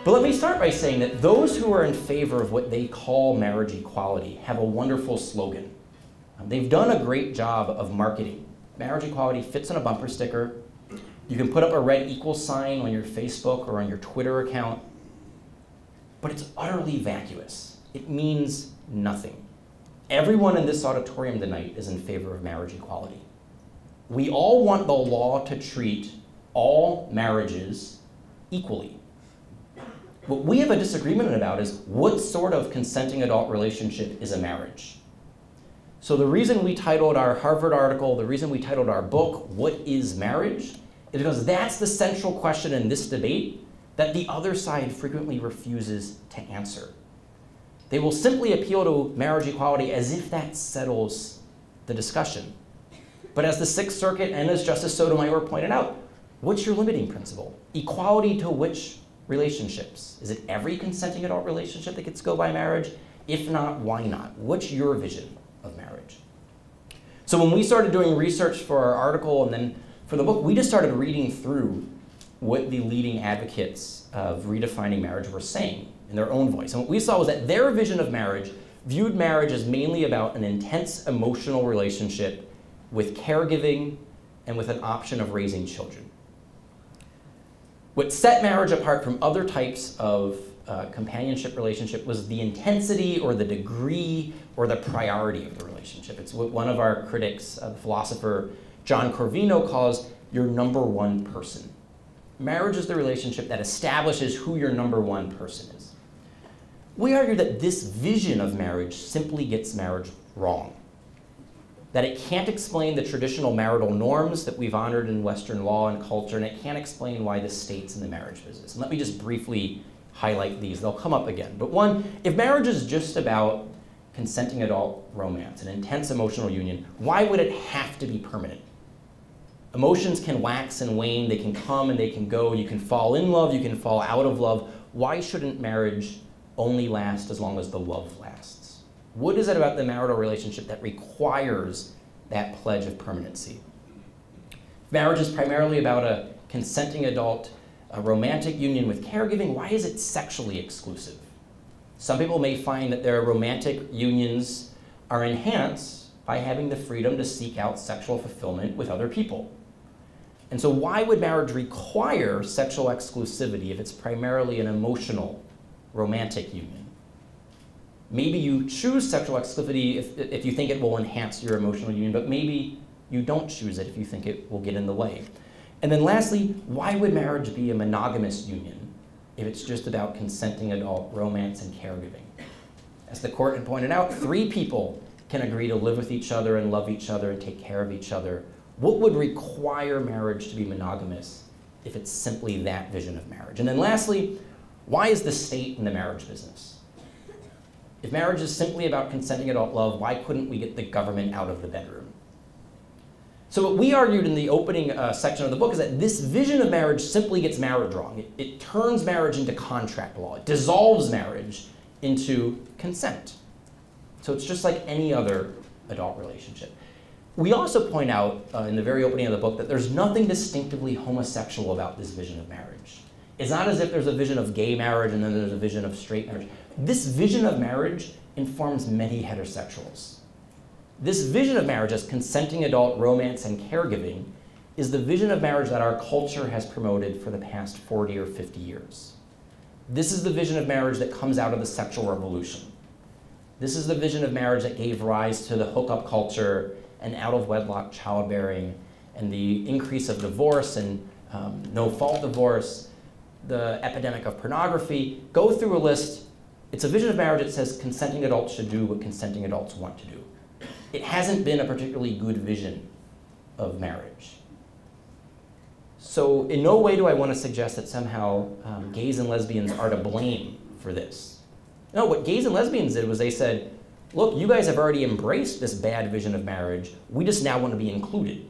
But let me start by saying that those who are in favor of what they call marriage equality have a wonderful slogan. They've done a great job of marketing. Marriage equality fits on a bumper sticker. You can put up a red equal sign on your Facebook or on your Twitter account, but it's utterly vacuous. It means nothing. Everyone in this auditorium tonight is in favor of marriage equality. We all want the law to treat all marriages equally. What we have a disagreement about is what sort of consenting adult relationship is a marriage. So the reason we titled our Harvard article, the reason we titled our book, What is Marriage? Is because that's the central question in this debate that the other side frequently refuses to answer. They will simply appeal to marriage equality as if that settles the discussion. But as the Sixth Circuit and as Justice Sotomayor pointed out, what's your limiting principle? Equality to which relationships? Is it every consenting adult relationship that gets to go by marriage? If not, why not? What's your vision of marriage? So when we started doing research for our article and then for the book, we just started reading through what the leading advocates of redefining marriage were saying in their own voice. And what we saw was that their vision of marriage viewed marriage as mainly about an intense emotional relationship with caregiving and with an option of raising children. What set marriage apart from other types of companionship relationship was the intensity or the degree or the priority of the relationship. It's what one of our critics, the philosopher John Corvino, calls your number one person. Marriage is the relationship that establishes who your number one person is. We argue that this vision of marriage simply gets marriage wrong. That it can't explain the traditional marital norms that we've honored in Western law and culture, and it can't explain why the state's in the marriage business. And let me just briefly highlight these. They'll come up again. But one, if marriage is just about consenting adult romance, an intense emotional union, why would it have to be permanent? Emotions can wax and wane, they can come and they can go, you can fall in love, you can fall out of love. Why shouldn't marriage only last as long as the love lasts? What is it about the marital relationship that requires that pledge of permanency? Marriage is primarily about a consenting adult, a romantic union with caregiving. Why is it sexually exclusive? Some people may find that their romantic unions are enhanced by having the freedom to seek out sexual fulfillment with other people. And so why would marriage require sexual exclusivity if it's primarily an emotional, romantic union? Maybe you choose sexual exclusivity if you think it will enhance your emotional union, but maybe you don't choose it if you think it will get in the way. And then lastly, why would marriage be a monogamous union if it's just about consenting adult romance and caregiving? As the court had pointed out, 3 people can agree to live with each other and love each other and take care of each other. What would require marriage to be monogamous if it's simply that vision of marriage? And then lastly, why is the state in the marriage business? If marriage is simply about consenting adult love, why couldn't we get the government out of the bedroom? So what we argued in the opening section of the book is that this vision of marriage simply gets marriage wrong. It turns marriage into contract law. It dissolves marriage into consent. So it's just like any other adult relationship. We also point out in the very opening of the book that there's nothing distinctively homosexual about this vision of marriage. It's not as if there's a vision of gay marriage and then there's a vision of straight marriage. This vision of marriage informs many heterosexuals. This vision of marriage as consenting adult romance and caregiving is the vision of marriage that our culture has promoted for the past 40 or 50 years. This is the vision of marriage that comes out of the sexual revolution. This is the vision of marriage that gave rise to the hookup culture and out-of-wedlock childbearing and the increase of divorce and no-fault divorce, the epidemic of pornography. Go through a list. It's a vision of marriage that says consenting adults should do what consenting adults want to do. It hasn't been a particularly good vision of marriage. So in no way do I want to suggest that somehow gays and lesbians are to blame for this. No, what gays and lesbians did was they said, look, you guys have already embraced this bad vision of marriage. We just now want to be included.